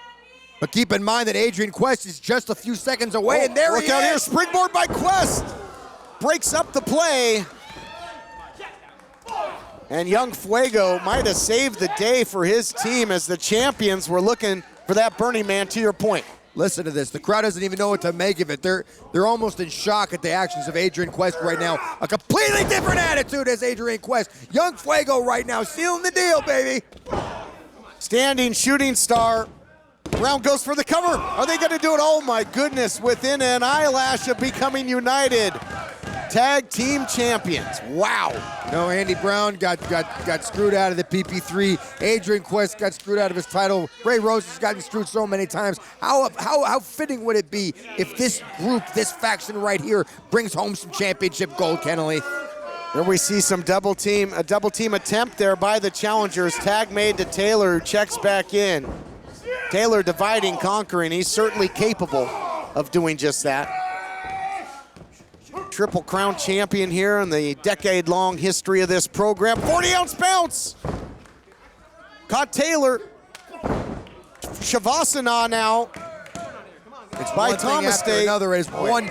But keep in mind that Adrian Quest is just a few seconds away, and there he is.
Look out here, springboard by Quest. Breaks up the play. And Young Fuego might have saved the day for his team as the champions were looking for that Burning Man, to your point.
Listen to this. The crowd doesn't even know what to make of it. They're almost in shock at the actions of Adrian Quest right now. A completely different attitude as Adrian Quest. Young Fuego right now sealing the deal, baby.
Standing shooting star. Brown goes for the cover. Are they going to do it? Oh my goodness, within an eyelash of becoming united. Tag team champions. Wow.
No, Andy Brown got screwed out of the PP3. Adrian Quest got screwed out of his title. Ray Rose has gotten screwed so many times. How fitting would it be if this group, this faction right here, brings home some championship gold, Kennelly?
There we see some double team attempt there by the challengers. Tag made to Taylor, who checks back in. Taylor dividing, conquering. He's certainly capable of doing just that. Triple Crown champion here in the decade-long history of this program. 40-ounce bounce. Caught Taylor. Shavasana now.
It's
by
one thing
Thomas
after
Day.
another. Is one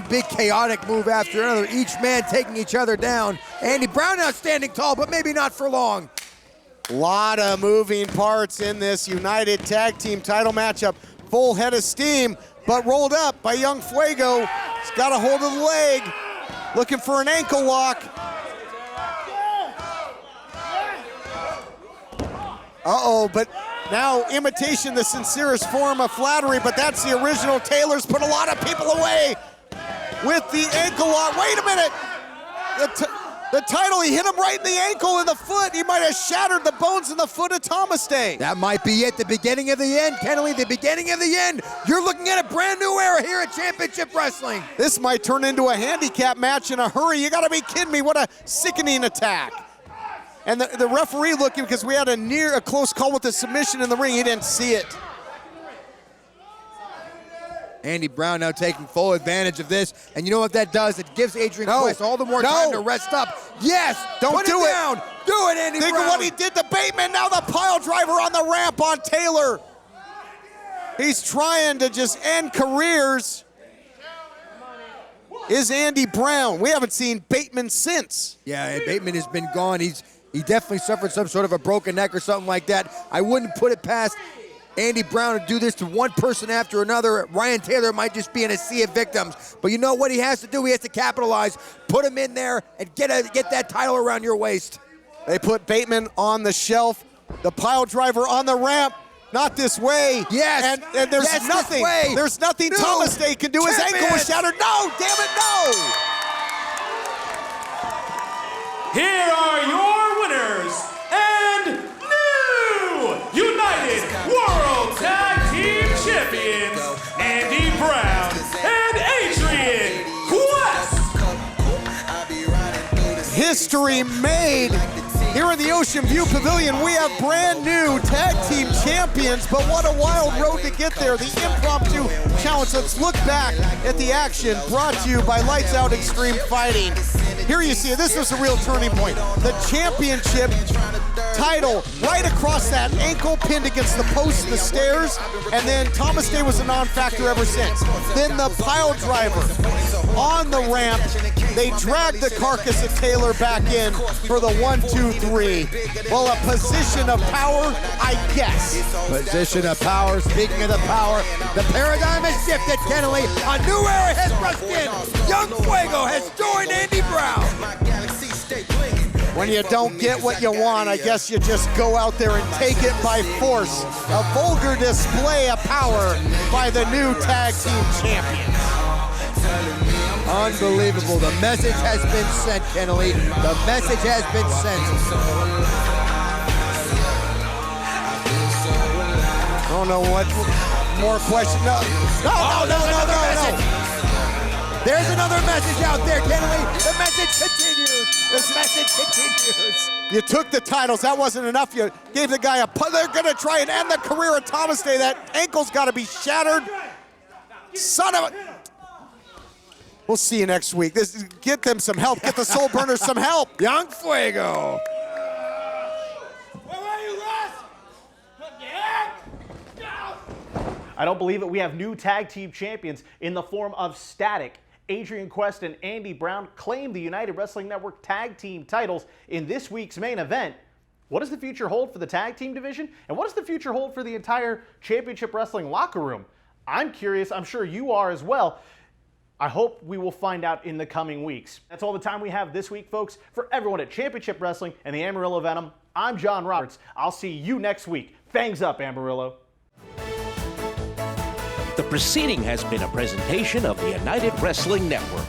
big chaotic move after another. Each man taking each other down. Andy Brown now standing tall, but maybe not for long.
Lot of moving parts in this United Tag Team title matchup. Full head of steam, but rolled up by Young Fuego. He's got a hold of the leg, looking for an ankle lock. Uh-oh, but now imitation, the sincerest form of flattery, but that's the original. Taylor's put a lot of people away with the ankle lock. Wait a minute. The title, he hit him right in the ankle and the foot. He might have shattered the bones in the foot of Thomas Day.
That might be it, the beginning of the end, Kennelly, the beginning of the end. You're looking at a brand new era here at Championship Wrestling.
This might turn into a handicap match in a hurry. You gotta be kidding me, what a sickening attack. And the referee looking, because we had a close call with the submission in the ring, he didn't see it.
Andy Brown now taking full advantage of this. And you know what that does? It gives Adrian Quest all the more time to rest up. Yes,
don't do it.
Down. Do it, Andy Brown.
Think of what he did to Bateman. Now the pile driver on the ramp on Taylor. He's trying to just end careers. Is Andy Brown. We haven't seen Bateman since.
Yeah, Bateman has been gone. He definitely suffered some sort of a broken neck or something like that. I wouldn't put it past Andy Brown to do this to one person after another. Ryan Taylor might just be in a sea of victims. But you know what he has to do? He has to capitalize, put him in there, and get that title around your waist.
They put Bateman on the shelf, the pile driver on the ramp. Not this way.
Yes.
And there's nothing. There's nothing Thomas Day can do. His ankle was shattered. No, damn it, no.
Here are your winners and new United World Tag Team Champions, Andy Brown and Adrian Quest.
History made. Here in the Ocean View Pavilion, we have brand new tag team champions, but what a wild road to get there. The impromptu challenge. Let's look back at the action brought to you by Lights Out Extreme Fighting. Here you see it. This was a real turning point. The championship title right across that ankle, pinned against the post and the stairs, and then Thomas Day was a non-factor ever since. Then the pile driver on the ramp. They dragged the carcass of Taylor back in for the 1, 2, 3. Well, a position of power, I guess.
Position of power. Speaking of the power, the paradigm has shifted, Kennelly. A new era has rushed in. Young Fuego has joined Andy Brown.
When you don't get what you want, I guess you just go out there and take it by force. A vulgar display of power by the new tag team champions.
Unbelievable. The message has been sent, Kennelly. The message has been sent.
I don't know what more question. No.
There's another message out there, Kennelly. The message continues. The message continues.
You took the titles. That wasn't enough. You gave the guy a putt. They're going to try and end the career of Thomas Day. That ankle's got to be shattered. Son of a... We'll see you next week. Get them some help. Get the Soul Burners some help.
Young Fuego.
I don't believe it. We have new tag team champions in the form of Static. Adrian Quest and Andy Brown claim the United Wrestling Network tag team titles in this week's main event. What does the future hold for the tag team division? And what does the future hold for the entire Championship Wrestling locker room? I'm curious. I'm sure you are as well. I hope we will find out in the coming weeks. That's all the time we have this week, folks. For everyone at Championship Wrestling and the Amarillo Venom, I'm Jon Roberts. I'll see you next week. Fangs up, Amarillo.
The proceeding has been a presentation of the United Wrestling Network.